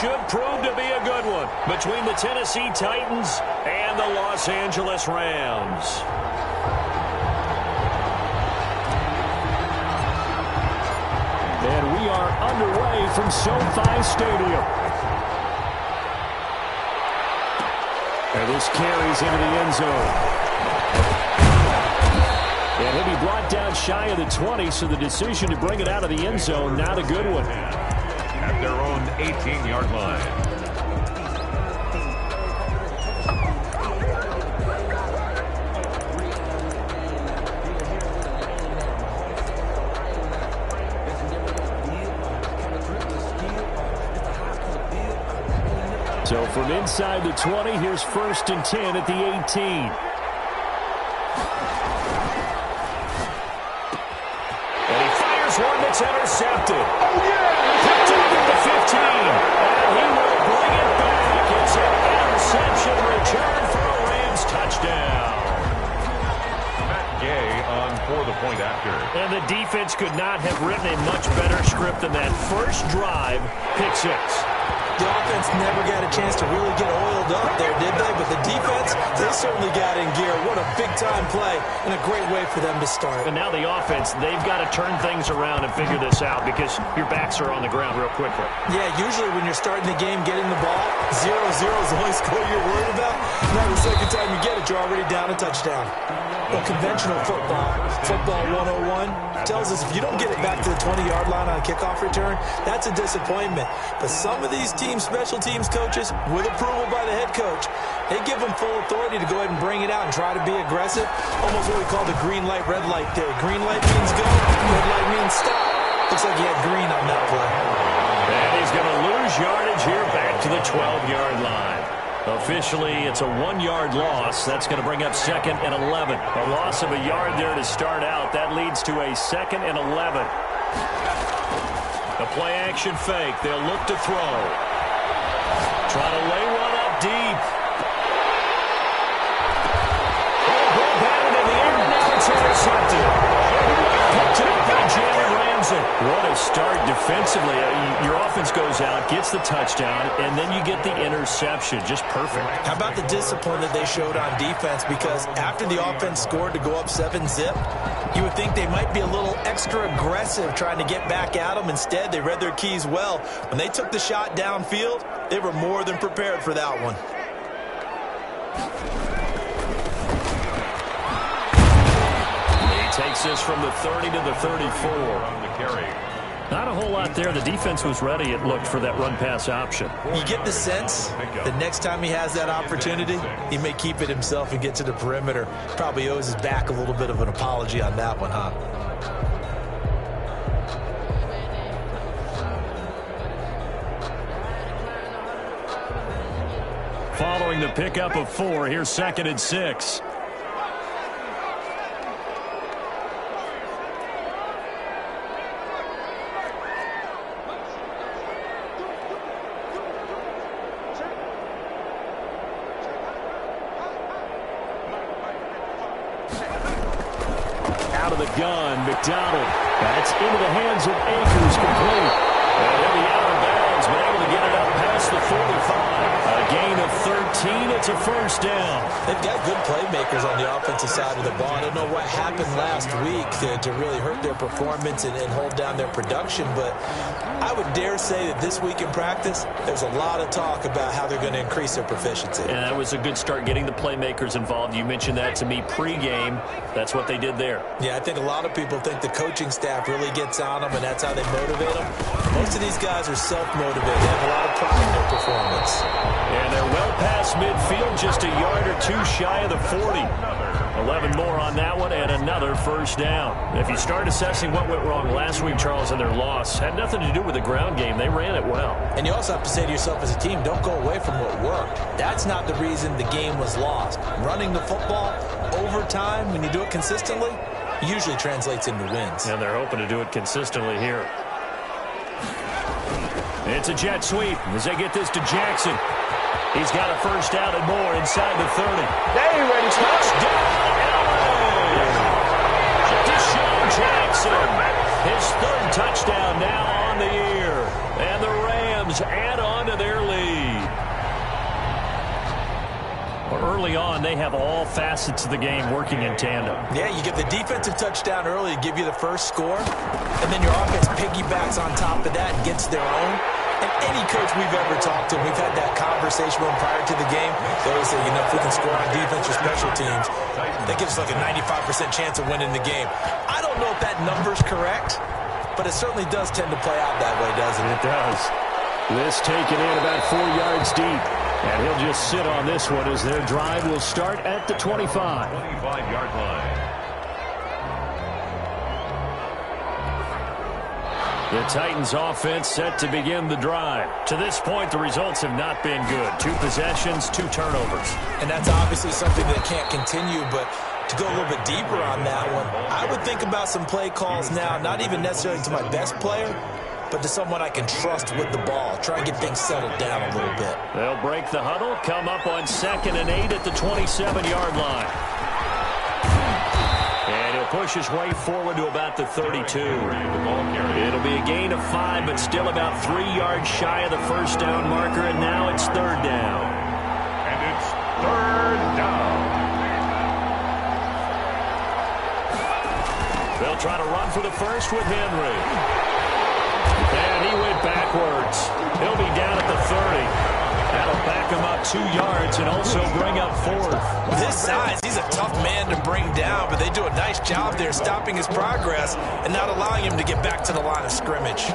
should prove to be a good one between the Tennessee Titans and the Los Angeles Rams. And we are underway from SoFi Stadium. And this carries into the end zone. And he'll be brought down shy of the 20, so the decision to bring it out of the end zone, not a good one. At their own 18-yard line. So from inside the 20, here's 1st and 10 at the 18. One that's intercepted. Oh, yeah! Picked up at the 15. And he will bring it back. It's an interception return for a Rams touchdown. Matt Gay on for the point after. And the defense could not have written a much better script than that first drive, pick 6. The offense never got a chance to really get oiled up there, did they? But the defense, they certainly got in gear. What a big-time play and a great way for them to start. And now the offense, they've got to turn things around and figure this out because your backs are on the ground real quickly. Yeah, usually when you're starting the game, getting the ball, 0-0 is the only score you're worried about. Now the second time you get it, you're already down a touchdown. Well, conventional football 101, tells us if you don't get it back to the 20-yard line on a kickoff return, that's a disappointment. But some of these special teams coaches, with approval by the head coach, they give them full authority to go ahead and bring it out and try to be aggressive. Almost what we call the green light, red light theory. Green light means go, red light means stop. Looks like he had green on that play. And he's going to lose yardage here back to the 12-yard line. Officially, it's a 1-yard loss. That's going to bring up 2nd and 11. A loss of a yard there to start out. That leads to a 2nd and 11. The play action fake. They'll look to throw. Try to lay one up deep. Ball batted in the air, and now it's intercepted. Picked it up by Jalen Ramsey. What a start defensively. Your offense goes out, gets the touchdown, and then you get the interception. Just perfect. How about the discipline that they showed on defense? Because after the offense scored to go up 7-zip, you would think they might be a little extra aggressive trying to get back at them. Instead, they read their keys well. When they took the shot downfield, they were more than prepared for that one. He takes this from the 30 to the 34. On the carry. Not a whole lot there. The defense was ready, it looked, for that run-pass option. You get the sense the next time he has that opportunity, he may keep it himself and get to the perimeter. Probably owes his back a little bit of an apology on that one, huh? Following the pickup of 4, here's 2nd and 6. Out of the gun, McDonald. That's into the hands of Akers, complete. And he'll be out of bounds, but able to get it up past the 45. A gain of 13, it's a first down. They've got good playmakers on the offensive side of the ball. I don't know what happened last week to really hurt their performance and hold down their production, but I would dare say that this week in practice, there's a lot of talk about how they're going to increase their proficiency. And that was a good start, getting the playmakers involved. You mentioned that to me pregame. That's what they did there. Yeah, I think a lot of people think the coaching staff really gets on them, and that's how they motivate them. Most of these guys are self-motivated. They have a lot of pride in their performance. And they're well past midfield, just a yard or two shy of the 40. 11 more on that one, and another first down. If you start assessing what went wrong last week, Charles, in their loss, had nothing to do with the ground game. They ran it well. And you also have to say to yourself as a team, don't go away from what worked. That's not the reason the game was lost. Running the football over time, when you do it consistently, usually translates into wins. And they're hoping to do it consistently here. It's a jet sweep as they get this to Jackson. He's got a first down and more inside the 30. They ready to Touchdown, LA! Deshaun Jackson, his 3rd touchdown now on the year. And the Rams Rams add on to their lead. Early on, they have all facets of the game working in tandem. Yeah, you get the defensive touchdown early to give you the first score, and then your offense piggybacks on top of that and gets their own. And any coach we've ever talked to, we've had that conversation with them prior to the game. They always say, you know, if we can score on defense or special teams, that gives us like a 95% chance of winning the game. I don't know if that number's correct, but it certainly does tend to play out that way, doesn't it? It does. This taken in about 4 yards deep. And he'll just sit on this one as their drive will start at the 25. 25-yard line. The Titans offense set to begin the drive. To this point, the results have not been good. 2 possessions, 2 turnovers. And that's obviously something that can't continue, but to go a little bit deeper on that one, I would think about some play calls now, not even necessarily to my best player, but to someone I can trust with the ball. Try and get things settled down a little bit. They'll break the huddle, come up on 2nd and 8 at the 27-yard line. And he'll push his way forward to about the 32. It'll be a gain of 5, but still about 3 yards shy of the first down marker, and now it's 3rd down. And it's 3rd down. They'll try to run for the first with Henry. And he went backwards. He'll be down at the 30. That'll back him up 2 yards and also bring up 4th. This size, he's a tough man to bring down, but they do a nice job there stopping his progress and not allowing him to get back to the line of scrimmage.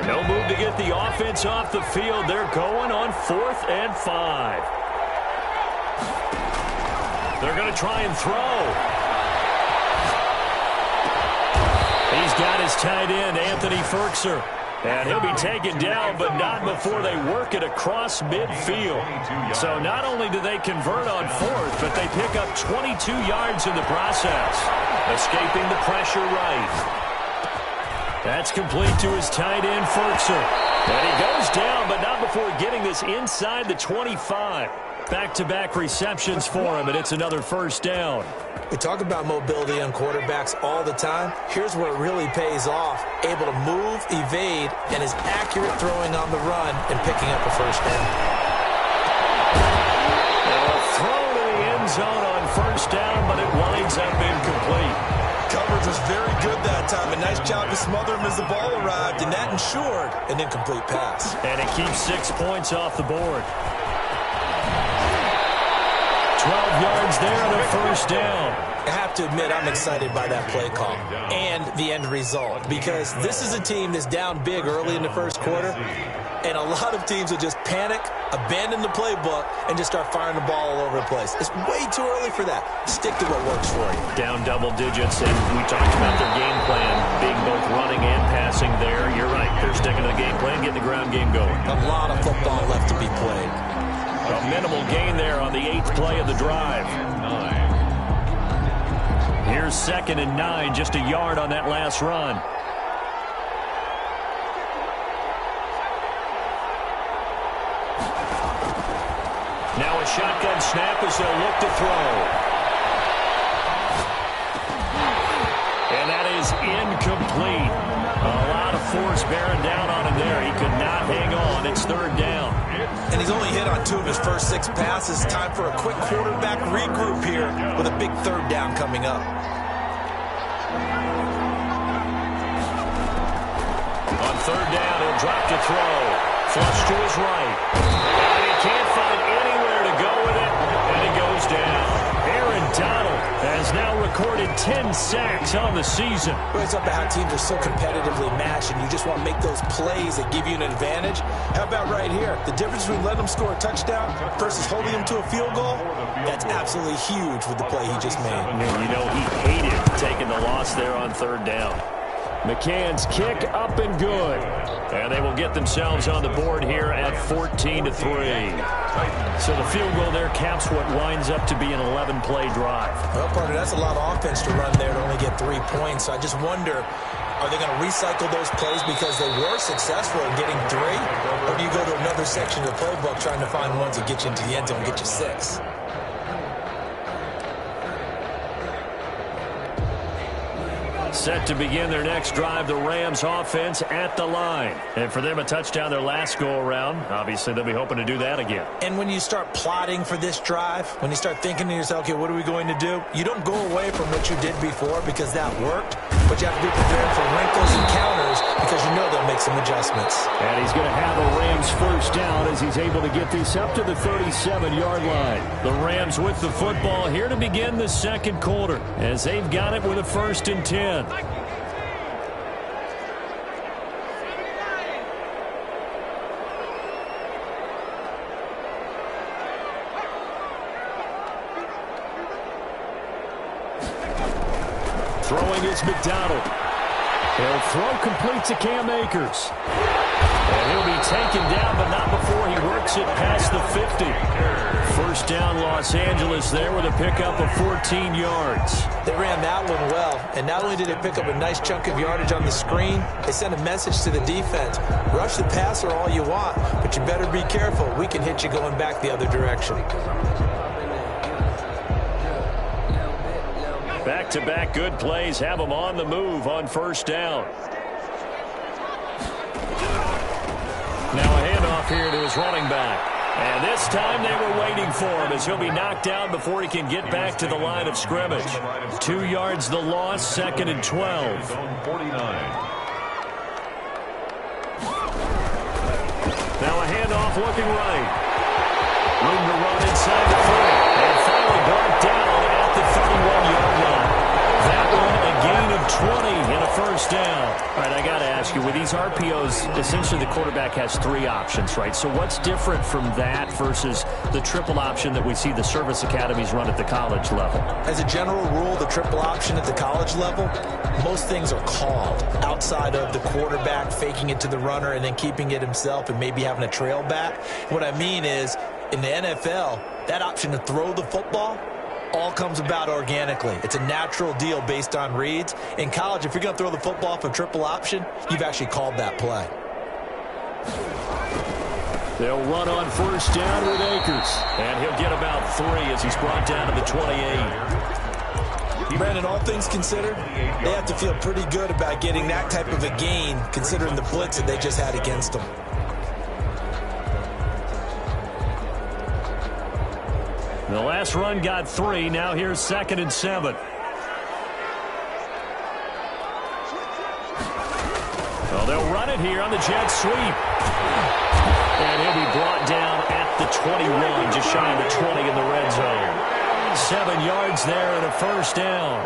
No move to get the offense off the field. They're going on 4th and 5. They're going to try and throw. He's got his tight end, Anthony Ferkser. And he'll be taken down, but not before they work it across midfield. So not only do they convert on 4th, but they pick up 22 yards in the process. Escaping the pressure right. That's complete to his tight end, Ferkser. And he goes down, but not before getting this inside the 25. Back-to-back receptions for him, and it's another first down. We talk about mobility on quarterbacks all the time. Here's where it really pays off. Able to move, evade, and is accurate throwing on the run and picking up a first down. Throw to the end zone on first down, but it winds up incomplete. Coverage was very good that time. A nice job to smother him as the ball arrived, and that ensured an incomplete pass. And it keeps 6 points off the board. 12 yards there and a first down. I have to admit, I'm excited by that play call and the end result, because this is a team that's down big early in the first quarter, and a lot of teams will just panic, abandon the playbook, and just start firing the ball all over the place. It's way too early for that. Stick to what works for you. Down double digits, and we talked about their game plan being both running and passing there. You're right. They're sticking to the game plan, getting the ground game going. A lot of football left to be played. A minimal gain there on the 8th play of the drive. Here's 2nd and 9, just a yard on that last run. Now a shotgun snap as they'll look to throw. And that is incomplete. A lot of force bearing down on him there. He could not hang on. It's 3rd down. And he's only hit on 2 of his first 6 passes. Time for a quick quarterback regroup here with a big 3rd down coming up. On 3rd down, he'll drop to throw. Flush to his right. And he can't find anywhere to go with it. And he goes down. Aaron Donald has now recorded 10 sacks on the season. Well, it's up to how teams are so competitively matched, and you just want to make those plays that give you an advantage. How about right here? The difference between letting them score a touchdown versus holding them to a field goal, that's absolutely huge with the play he just made. You know, he hated taking the loss there on 3rd down. McCann's kick up and good. And they will get themselves on the board here at 14-3. So the field goal there caps what winds up to be an 11-play drive. Well, partner, that's a lot of offense to run there to only get 3 points. So I just wonder, are they going to recycle those plays because they were successful in getting 3? Or do you go to another section of the playbook trying to find ones that get you into the end zone and get you 6? Set to begin their next drive, the Rams offense at the line. And for them, a touchdown their last go-around. Obviously, they'll be hoping to do that again. And when you start plotting for this drive, when you start thinking to yourself, okay, what are we going to do? You don't go away from what you did before because that worked, but you have to be prepared for wrinkles and counters because you know they'll make some adjustments. And he's going to have a Rams first down as he's able to get this up to the 37-yard line. The Rams with the football here to begin the second quarter as they've got it with a 1st and 10. Throwing is McDonald. He'll throw complete to Cam Akers. And he'll be taken down, but not before he works it past the 50. First down, Los Angeles there with a pickup of 14 yards. They ran that one well, and not only did they pick up a nice chunk of yardage on the screen, they sent a message to the defense. Rush the passer all you want, but you better be careful. We can hit you going back the other direction. Back-to-back good plays have them on the move on first down. Now a handoff here to his running back. And this time they were waiting for him as he'll be knocked down before he can get back to the line of scrimmage. 2 yards the loss, 2nd and 12. Now a handoff looking right. Room to run inside the 40. And finally brought down at the 31-yard line. That one a gain of 20 and a first down. All right, I got to ask you, with these RPOs, essentially the quarterback has 3 options, right? So what's different from that versus the triple option that we see the service academies run at the college level? As a general rule, the triple option at the college level, most things are called outside of the quarterback faking it to the runner and then keeping it himself and maybe having a trail back. What I mean is, in the NFL, that option to throw the football all comes about organically. It's a natural deal based on reads. In college, if you're going to throw the football off a triple option, you've actually called that play. They'll run on first down with Akers. And he'll get about 3 as he's brought down to the 28. Brandon, all things considered, they have to feel pretty good about getting that type of a gain considering the blitz that they just had against them. The last run got 3. Now here's 2nd and 7. Well, they'll run it here on the jet sweep. And he'll be brought down at the 21, just shy of the 20 in the red zone. 7 yards there and a first down.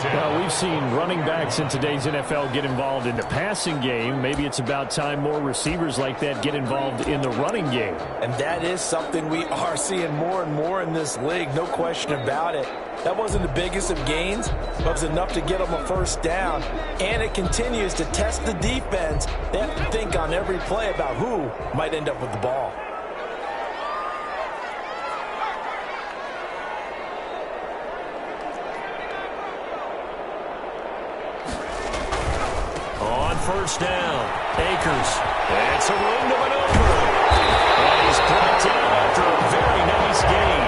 Well, we've seen running backs in today's NFL get involved in the passing game. Maybe it's about time more receivers like that get involved in the running game. And that is something we are seeing more and more in this league, no question about it. That wasn't the biggest of gains, but it was enough to get them a first down. And it continues to test the defense. They have to think on every play about who might end up with the ball. First down, Akers. It's a room to maneuver. And he's brought down after a very nice gain.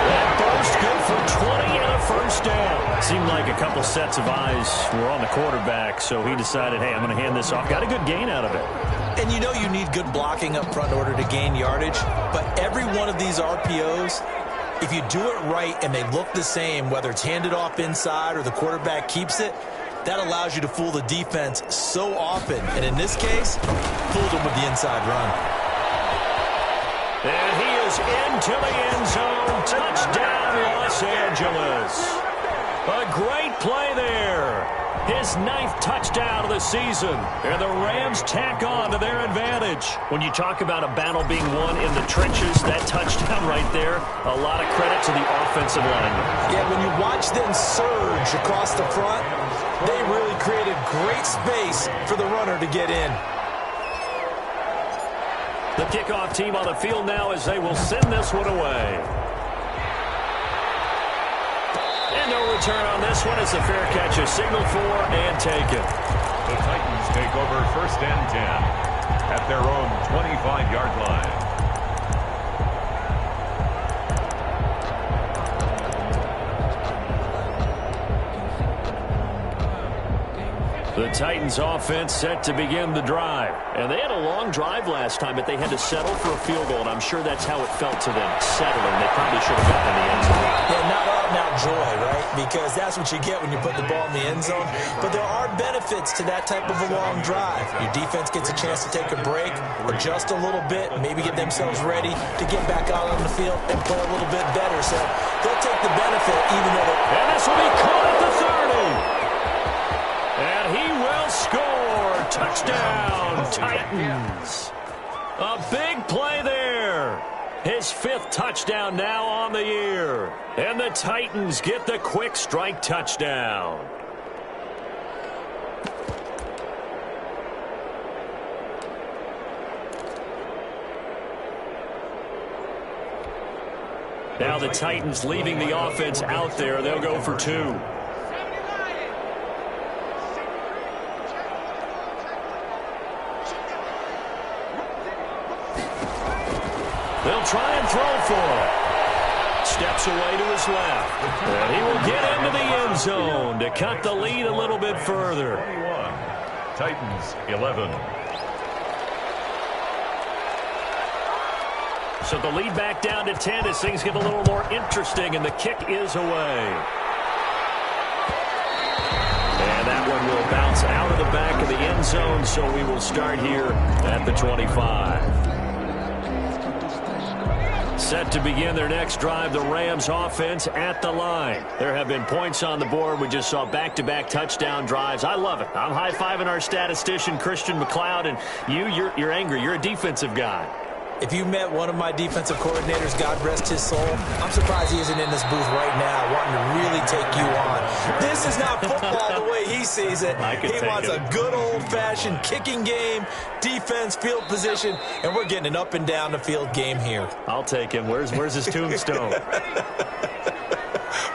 That burst good for 20 and a first down. Seemed like a couple sets of eyes were on the quarterback, so he decided, hey, I'm going to hand this off. Got a good gain out of it. And you know you need good blocking up front in order to gain yardage, but every one of these RPOs, if you do it right and they look the same, whether it's handed off inside or the quarterback keeps it, that allows you to fool the defense so often. And in this case, fooled them with the inside run. And he is into the end zone. Touchdown, Los Angeles. A great play there. His 9th touchdown of the season. And the Rams tack on to their advantage. When you talk about a battle being won in the trenches, that touchdown right there, a lot of credit to the offensive linemen. Yeah, when you watch them surge across the front, they really created great space for the runner to get in. The kickoff team on the field now as they will send this one away. And no return on this one. It's a fair catch, a signal for and taken. The Titans take over 1st and 10 at their own 25-yard line. The Titans offense set to begin the drive. And they had a long drive last time, but they had to settle for a field goal, and I'm sure that's how it felt to them, settling. They probably should have gotten in the end zone. Yeah, not out-and-out joy, right? Because that's what you get when you put the ball in the end zone. But there are benefits to that type of a long drive. Your defense gets a chance to take a break, adjust a little bit, maybe get themselves ready to get back out on the field and play a little bit better. So they'll take the benefit even though they... And this will be caught at the 30. And he will score. Touchdown, Titans. A big play there. His 5th touchdown now on the year. And the Titans get the quick strike touchdown. Now the Titans leaving the offense out there. They'll go for 2. They'll try and throw for him. Steps away to his left. And he will get into the end zone to cut the lead a little bit further. 21. Titans 11. So the lead back down to 10 as things get a little more interesting, and the kick is away. And that one will bounce out of the back of the end zone, so we will start here at the 25. Set to begin their next drive, the Rams offense at the line. There have been points on the board. We just saw back-to-back touchdown drives. I love it. I'm high-fiving our statistician, Christian McLeod, and you're angry. You're a defensive guy. If you met one of my defensive coordinators, God rest his soul, I'm surprised he isn't in this booth right now wanting to really take you on. This is not football the way he sees it. He wants a good old-fashioned kicking game, defense, field position, and we're getting an up-and-down the field game here. I'll take him. Where's his tombstone?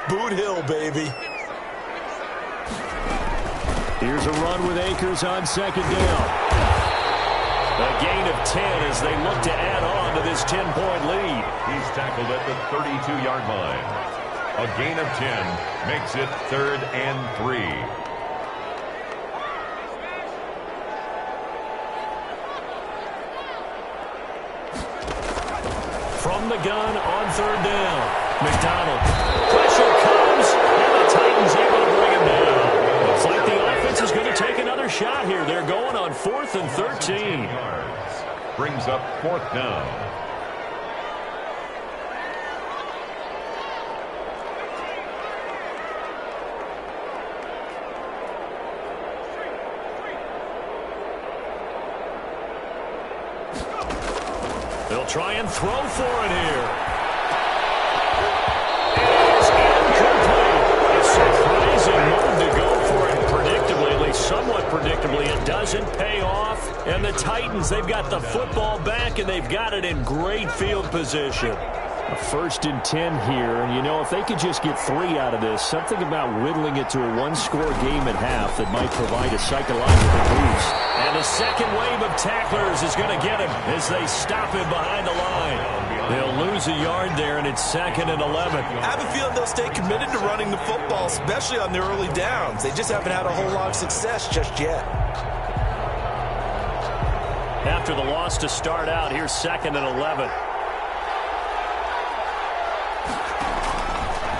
Boot Hill, baby. Here's a run with Akers on second down. A gain of 10 as they look to add on to this 10-point lead. He's tackled at the 32-yard line. A gain of 10 makes it 3rd and 3. From the gun on 3rd down. McDonald. Pressure comes, and the Titans able to bring him down. Looks like the offense is going to take another shot here. They're going on 4th and 13. Brings up 4th down. They'll try and throw for it here. It is incomplete. A surprising move to go for it predictably, at least somewhat predictably. It doesn't pay off. And the Titans, they've got the football back, and they've got it in great field position. A 1st and 10 here, and you know, if they could just get 3 out of this, something about whittling it to a one-score game at half that might provide a psychological boost. And a second wave of tacklers is going to get him as they stop him behind the line. They'll lose a yard there, and it's 2nd and 11. I have a feeling they'll stay committed to running the football, especially on their early downs. They just haven't had a whole lot of success just yet. After the loss to start out, here's 2nd and 11.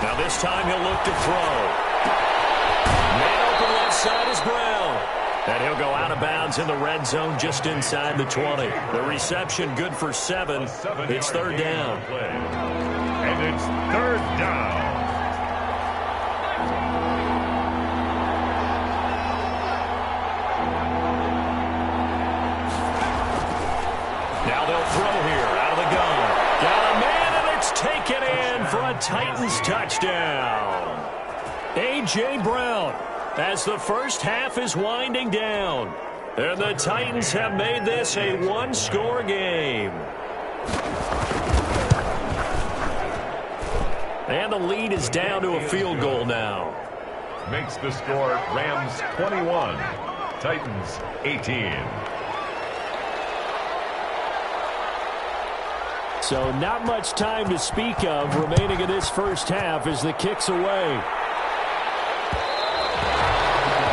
Now this time he'll look to throw. Man open left side is Brown. And he'll go out of bounds in the red zone just inside the 20. The reception good for 7. It's 3rd down. And it's 3rd down. Now they'll throw here out of the gun. Got a man, and it's taken in for a Titans touchdown. A.J. Brown as the first half is winding down. And the Titans have made this a one-score game. And the lead is down to a field goal now. Makes the score Rams 21, Titans 18. So not much time to speak of remaining in this first half as the kick's away.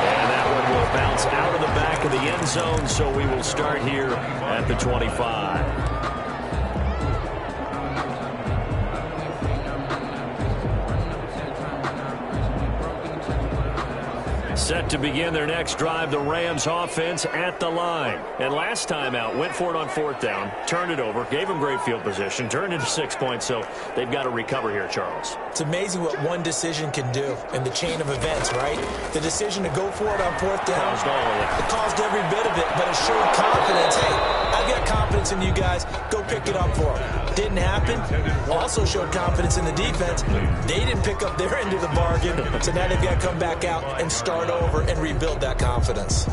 And that one will bounce It's out of the back of the end zone, so we will start here at the 25. Set to begin their next drive, the Rams offense at the line. And last time out, went for it on 4th down, turned it over, gave them great field position, turned into 6 points, so they've got to recover here, Charles. It's amazing what one decision can do in the chain of events, right? The decision to go for it on 4th down, it caused every bit of it, but it showed confidence. Hey, I've got confidence in you guys. Go pick it up for them. Didn't happen. Also showed confidence in the defense. They didn't pick up their end of the bargain, so now they've got to come back out and start over and rebuild that confidence.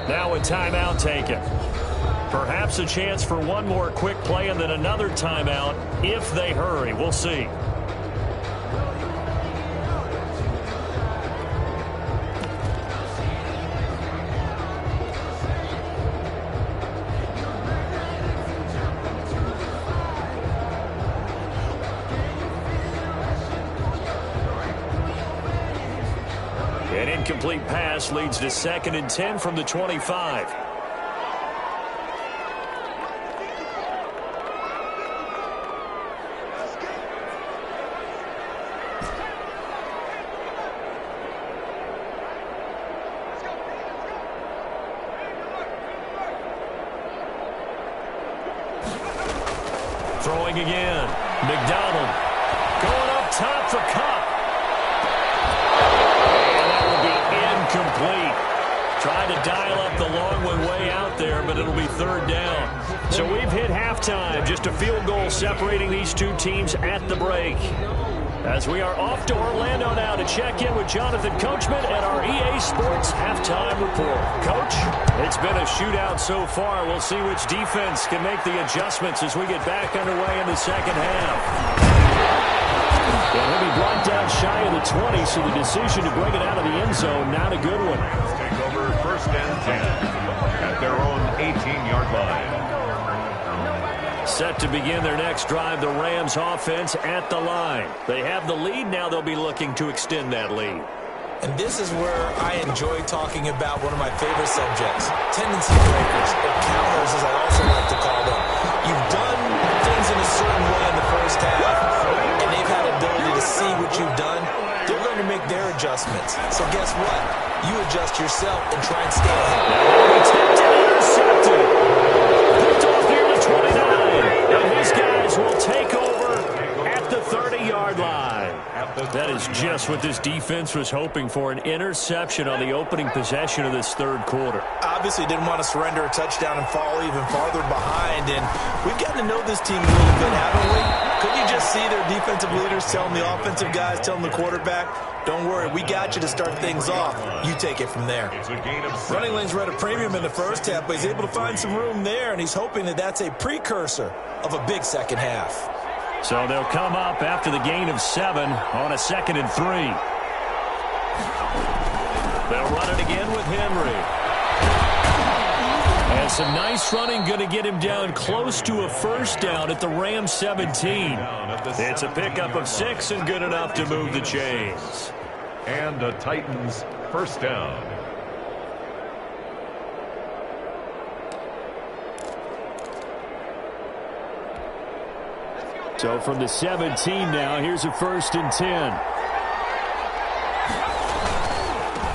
Now a timeout taken. Perhaps a chance for one more quick play and then another timeout if they hurry. We'll see. An incomplete pass leads to 2nd and 10 from the 25. Throwing again. McDonald going up top for Cup. Complete. Trying to dial up the long way out there, but it'll be 3rd down. So we've hit halftime. Just a field goal separating these two teams at the break. As we are off to Orlando now to check in with Jonathan Coachman at our EA Sports Halftime Report. Coach, it's been a shootout so far. We'll see which defense can make the adjustments as we get back underway in the second half. And he'll be brought down shy of the 20, so the decision to bring it out of the end zone, not a good one. Take over 1st and 10 at their own 18-yard line. Set to begin their next drive, the Rams offense at the line. They have the lead. Now they'll be looking to extend that lead. And this is where I enjoy talking about one of my favorite subjects, tendency breakers, or counters, as I also like to call them. You've done things in a certain way in the first half, and they've had ability to see what you've done. They're going to make their adjustments. So guess what? You adjust yourself and try and stay ahead. Intercepted. Picked off here to 29. And his guys will take over at the 30-yard line. That is just what this defense was hoping for, an interception on the opening possession of this 3rd quarter. Obviously didn't want to surrender a touchdown and fall even farther behind, and we've gotten to know this team a little bit, haven't we? Couldn't you just see their defensive leaders telling the offensive guys, telling the quarterback, don't worry, we got you to start things off. You take it from there. Running lanes were at a premium in the first half, but he's able to find some room there, and he's hoping that that's a precursor of a big second half. So they'll come up after the gain of 7 on a 2nd and 3. They'll run it again with Henry. And some nice running going to get him down close to a 1st down at the Rams 17. It's a pickup of 6 and good enough to move the chains. And the Titans 1st down. So from the 17 now, here's a 1st and 10.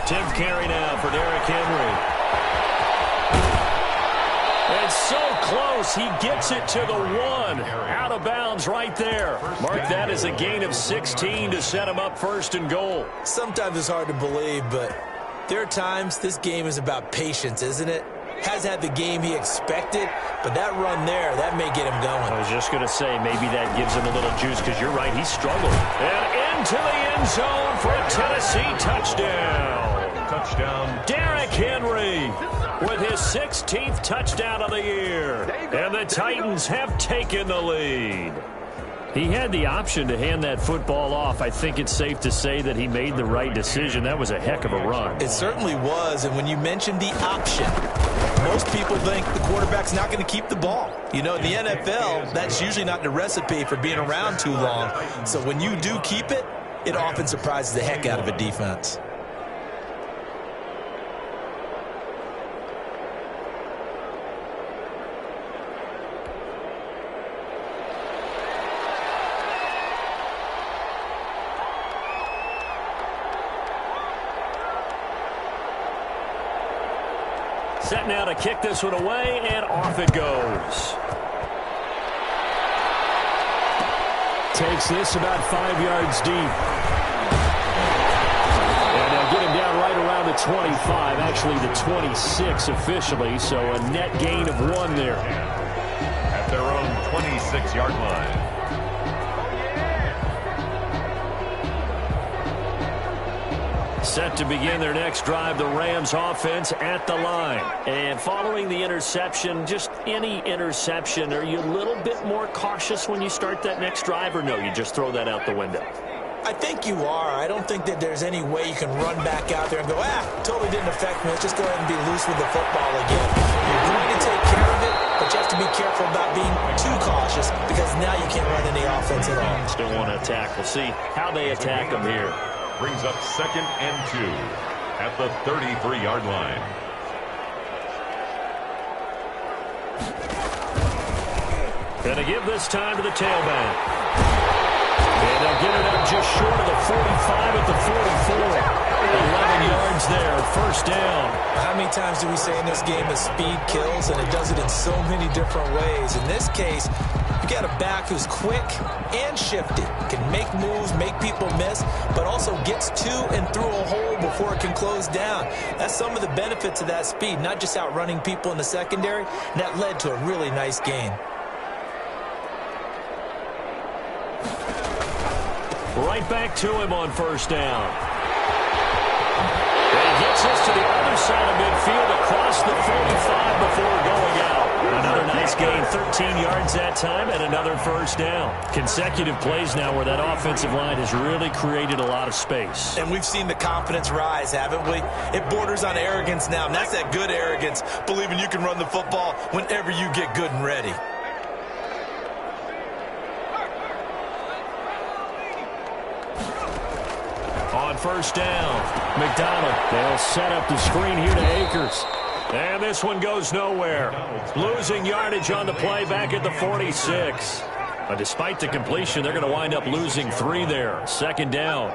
Tim carry now for Derrick Henry. It's so close. He gets it to the 1. Out of bounds right there. Mark that as a gain of 16 to set him up 1st and goal. Sometimes it's hard to believe, but there are times this game is about patience, isn't it? Has had the game he expected, but that run there, that may get him going. I was just going to say, maybe that gives him a little juice, because you're right, he struggled. And into the end zone for a Tennessee touchdown. Touchdown. Derrick Henry with his 16th touchdown of the year. And the Titans have taken the lead. He had the option to hand that football off. I think it's safe to say that he made the right decision. That was a heck of a run. It certainly was, and when you mentioned the option, most people think the quarterback's not going to keep the ball. You know, in the NFL, that's usually not the recipe for being around too long. So when you do keep it, it often surprises the heck out of a defense. Set now to kick this one away, and off it goes. Takes this about 5 yards deep. And they'll get him down right around the 25, actually the 26 officially, so a net gain of 1 there. At their own 26-yard line. Set to begin their next drive, the Rams offense at the line. And following the interception, just any interception, are you a little bit more cautious when you start that next drive, or no, you just throw that out the window? I think you are. I don't think that there's any way you can run back out there and go, totally didn't affect me. Let's just go ahead and be loose with the football again. You're going to take care of it, but you have to be careful about being too cautious because now you can't run any offense at all. Still want to attack. We'll see how they attack them here. Brings up 2nd and 2 at the 33-yard line. Gonna give this time to the tailback. And they'll get it up just short of the 45 at the 44. 11 yards there, first down. How many times do we say in this game that speed kills, and it does it in so many different ways? In this case, you got a back who's quick and shifty, can make moves, make people miss, but also gets to and through a hole before it can close down. That's some of the benefits of that speed, not just outrunning people in the secondary, and that led to a really nice gain. Right back to him on first down. And he gets us to the other side of midfield across the 45 before going out. Another nice gain, 13 yards that time, and another first down. Consecutive plays now where that offensive line has really created a lot of space. And we've seen the confidence rise, haven't we? It borders on arrogance now, and that's that good arrogance, believing you can run the football whenever you get good and ready. On first down, McDonald. They'll set up the screen here to Akers. And this one goes nowhere. Losing yardage on the play back at the 46. But despite the completion, they're going to wind up losing 3 there. Second down.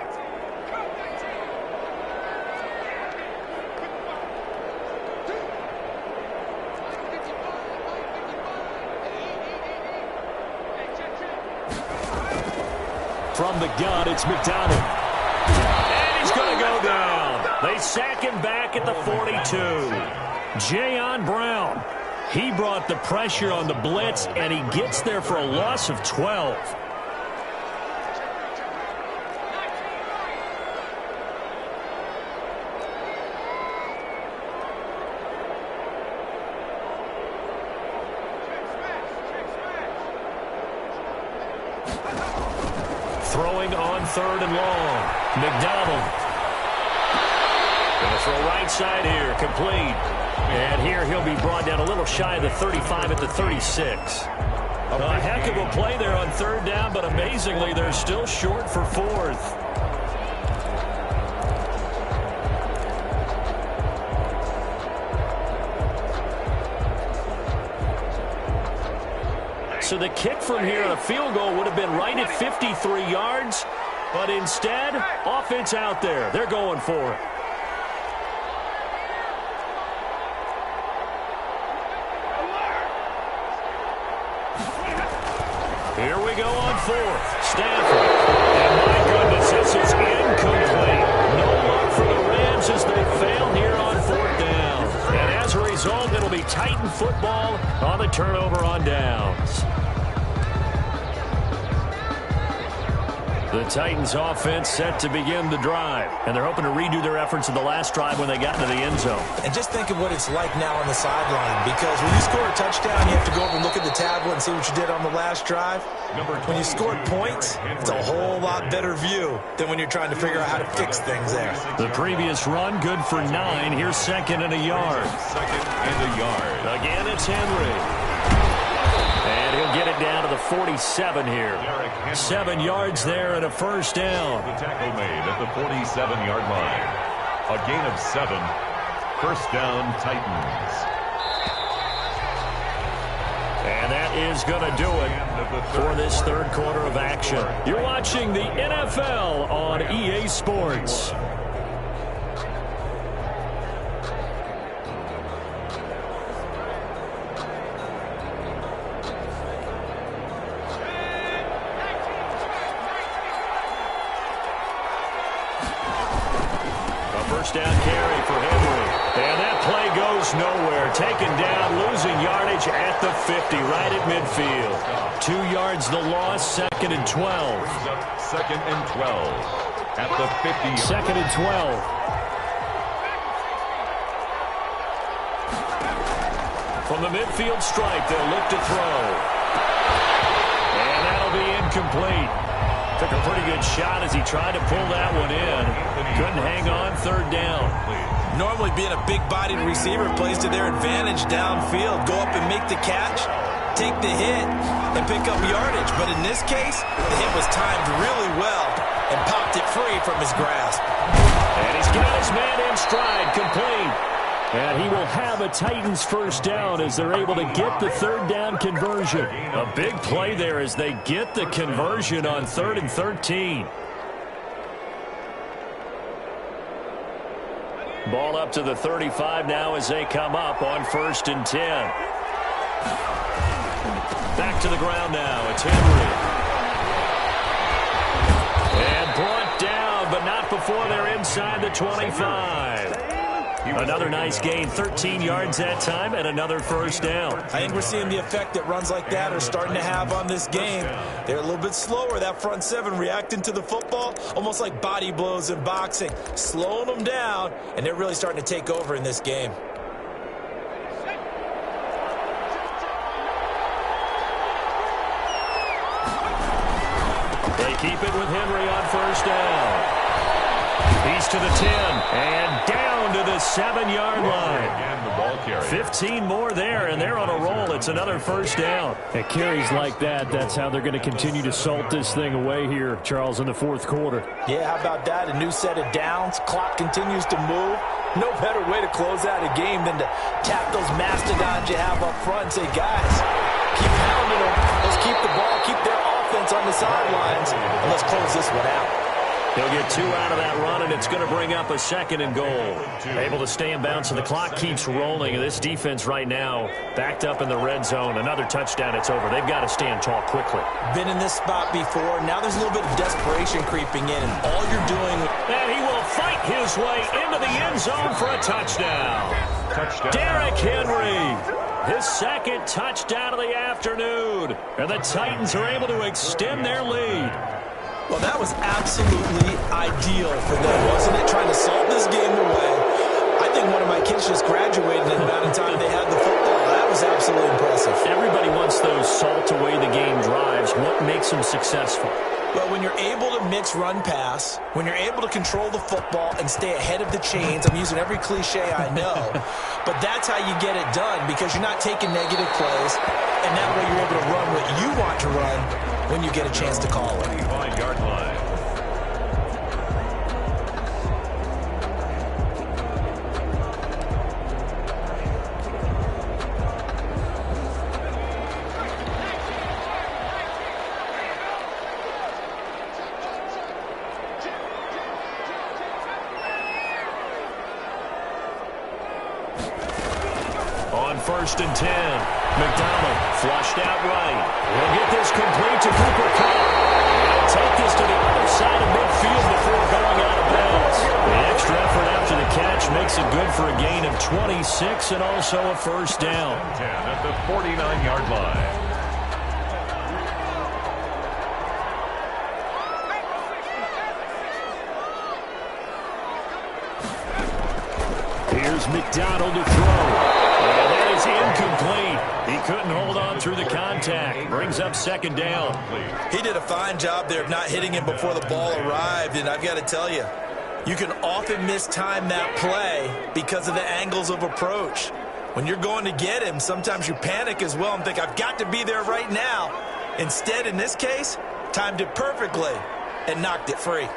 From the gun, it's McDonald. And he's going to go down. They sack him back at the 42. Jayon Brown, he brought the pressure on the blitz, and he gets there for a loss of 12. Throwing on 3rd and long. McDonald. Going to throw right side here, complete. And here he'll be brought down a little shy of the 35 at the 36. A heck of a play there on 3rd down, but amazingly, they're still short for 4th. So the kick from here on a field goal would have been right at 53 yards, but instead, offense out there. They're going for it. Here we go on 4th. Stafford. And my goodness, this is incomplete. No luck for the Rams as they fail here on 4th down. And as a result, it'll be Titan football on the turnover on downs. The Titans offense set to begin the drive, and they're hoping to redo their efforts in the last drive when they got into the end zone. And just think of what it's like now on the sideline, because when you score a touchdown, you have to go over and look at the tablet and see what you did on the last drive. When you scored points, it's a whole lot better view than when you're trying to figure out how to fix things there. The previous run, good for 9. Here's 2nd and a yard. 2nd and a yard. Again, it's Henry. And he'll get it down to the 47 here. 7 yards there and a first down. The tackle made at the 47-yard line. A gain of 7. First down, Titans. And that is going to do it for this third quarter of action. You're watching the NFL on EA Sports. Down carry for Henry. And that play goes nowhere. Taken down, losing yardage at the 50, right at midfield. 2 yards the loss, 2nd and 12. 2nd and 12 at the 50. 2nd and 12. From the midfield stripe, they'll look to throw. And that'll be incomplete. Took a pretty good shot as he tried to pull that one in. Couldn't hang on, 3rd down. Normally being a big-bodied receiver plays to their advantage downfield. Go up and make the catch, take the hit, and pick up yardage. But in this case, the hit was timed really well and popped it free from his grasp. And he's got his man in stride, complete. And he will have a Titans first down as they're able to get the 3rd down conversion. A big play there as they get the conversion on 3rd and 13. Ball up to the 35 now as they come up on 1st and 10. Back to the ground now. It's Henry. And brought down, but not before they're inside the 25. Another nice gain, 13 yards that time, and another first down. I think we're seeing the effect that runs like that are starting to have on this game. They're a little bit slower, that front 7, reacting to the football, almost like body blows in boxing, slowing them down, and they're really starting to take over in this game. They keep it with Henry on first down. He's to the 10 and down to the 7-yard line. Again, the ball carry. 15 more there, and they're on a roll. It's another first down. At carries like that, that's how they're going to continue to salt this thing away here, Charles, in the 4th quarter. Yeah, how about that? A new set of downs. Clock continues to move. No better way to close out a game than to tap those mastodons you have up front and say, guys, keep pounding them. Let's keep the ball, keep their offense on the sidelines, and let's close this one out. He'll get 2 out of that run, and it's going to bring up a 2nd and goal. Able to stay in bounds, and the clock keeps rolling. This defense right now backed up in the red zone. Another touchdown, it's over. They've got to stand tall quickly. Been in this spot before. Now there's a little bit of desperation creeping in, and all you're doing... And he will fight his way into the end zone for a touchdown. Derrick Henry, his 2nd touchdown of the afternoon. And the Titans are able to extend their lead. Well, that was absolutely ideal for them, wasn't it? Trying to salt this game away. I think one of my kids just graduated in the amount of time they had the football. That was absolutely impressive. Everybody wants those salt away the game drives. What makes them successful? Well, when you're able to mix run-pass, when you're able to control the football and stay ahead of the chains, I'm using every cliche I know, but that's how you get it done because you're not taking negative plays, and that way you're able to run what you want to run when you get a chance to call it. 25-yard line. On 1st and 10, McDonald flushed out right. He'll get this complete to Cooper Kupp. He'll take this to the other side of midfield before going out of bounds. The extra effort after the catch makes it good for a gain of 26 and also a first down. 10 at the 49-yard line. Here's McDonald to throw. And that is incomplete. He couldn't hold on through the contact. Brings up second down. He did a fine job there of not hitting him before the ball arrived, and I've got to tell you, you can often mistime that play because of the angles of approach. When you're going to get him, sometimes you panic as well and think, I've got to be there right now. Instead, in this case, timed it perfectly and knocked it free.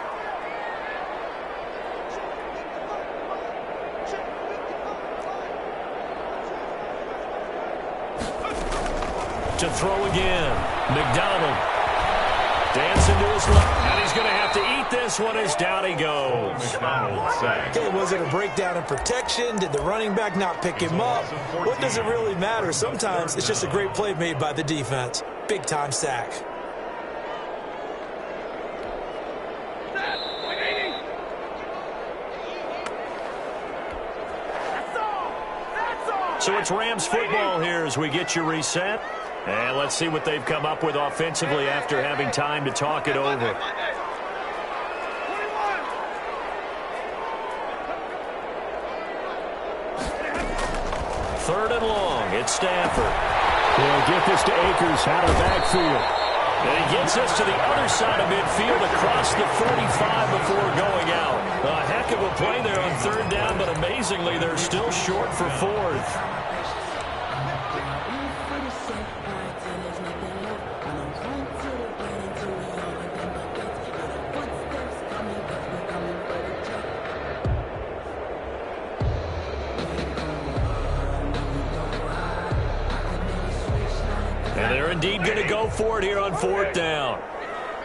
To throw again. McDonald. Dancing to his left. And he's going to have to eat this one as down he goes. Okay, was it a breakdown in protection? Did the running back not pick him up? What does it really matter? Sometimes it's just a great play made by the defense. Big-time sack. So it's Rams football here as we get you reset. And let's see what they've come up with offensively after having time to talk it over. Third and long. It's Stafford. They'll get this to Akers out of the backfield. And he gets us to the other side of midfield across the 45 before going out. A heck of a play there on third down, but amazingly, they're still short for fourth. And they're indeed going to go for it here on fourth down.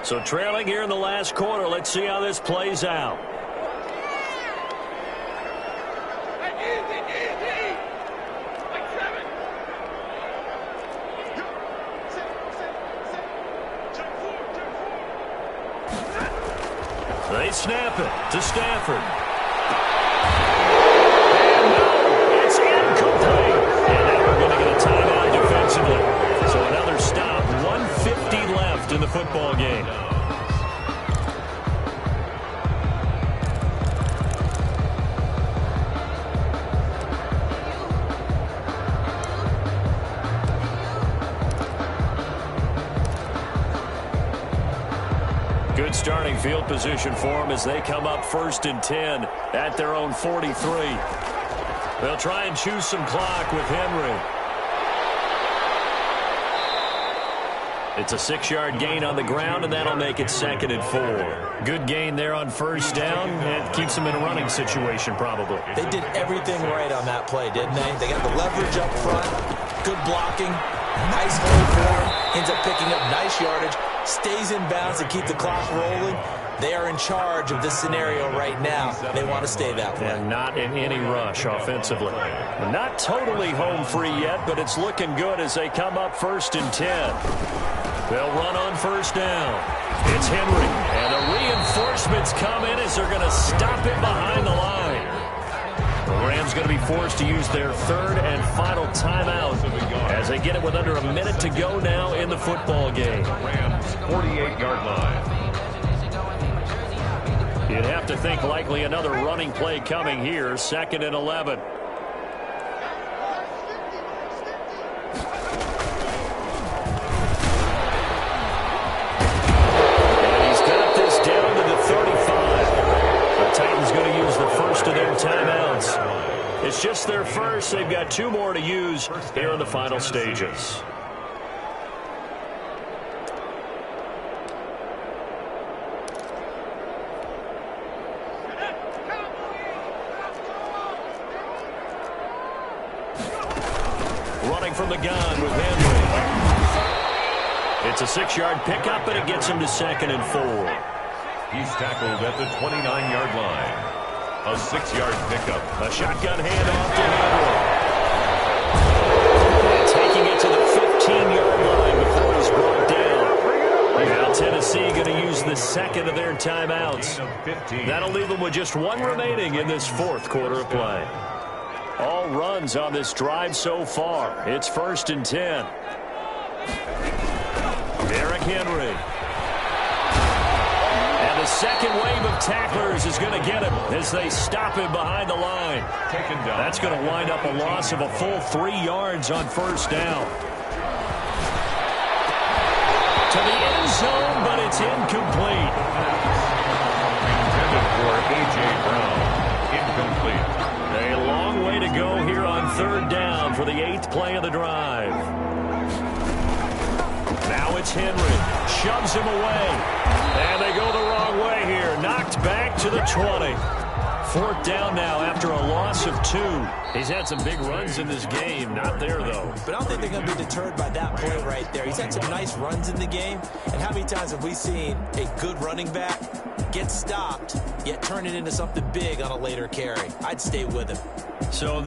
So trailing here in the last quarter. Let's see how this plays out. They snap it to Stafford. And no, it's incomplete. And now we're going to get a timeout defensively. So another stop, 1:50 left in the football game. Good starting field position for them as they come up 1st and 10 at their own 43. They'll try and choose some clock with Henry. It's a 6-yard gain on the ground, and that'll make it 2nd and 4. Good gain there on first down, and keeps them in a running situation probably. They did everything right on that play, didn't they? They got the leverage up front, good blocking, nice hold for him, ends up picking up nice yardage, stays in bounds to keep the clock rolling. They are in charge of this scenario right now. They want to stay that way. And not in any rush offensively. Not totally home free yet, but it's looking good as they come up 1st and 10. They'll run on first down. It's Henry. And the reinforcements come in as they're going to stop it behind the line. The Rams going to be forced to use their 3rd and final timeout as they get it with under a minute to go now in the football game. Rams 48-yard line. You'd have to think likely another running play coming here, 2nd and 11. And he's got this down to the 35. The Titans going to use the first of their timeouts. It's just their first. They've got 2 more to use here in the final stages. Running from the gun with Henry. It's a 6-yard pickup, and it gets him to 2nd and 4. He's tackled at the 29-yard line. A 6-yard pickup. A shotgun handoff to Henry. And taking it to the 15-yard line before he's brought down. Now Tennessee going to use the 2nd of their timeouts. That'll leave them with just 1 remaining in this 4th quarter of play. All runs on this drive so far. It's 1st and 10. Derrick Henry. And the second wave of tacklers is going to get him as they stop him behind the line. Taken down. That's going to wind up a loss of a full 3 yards on first down. To the end zone, but it's incomplete. Intended for A.J. Brown. Incomplete. A long way to go here on third down for the 8th play of the drive. Now it's Henry. Shoves him away. And they go the wrong way here. Knocked back to the 20. 4th down now after a loss of 2. He's had some big runs in this game. Not there, though. But I don't think they're going to be deterred by that play right there. He's had some nice runs in the game. And how many times have we seen a good running back get stopped, yet turn it into something big on a later carry? I'd stay with him. So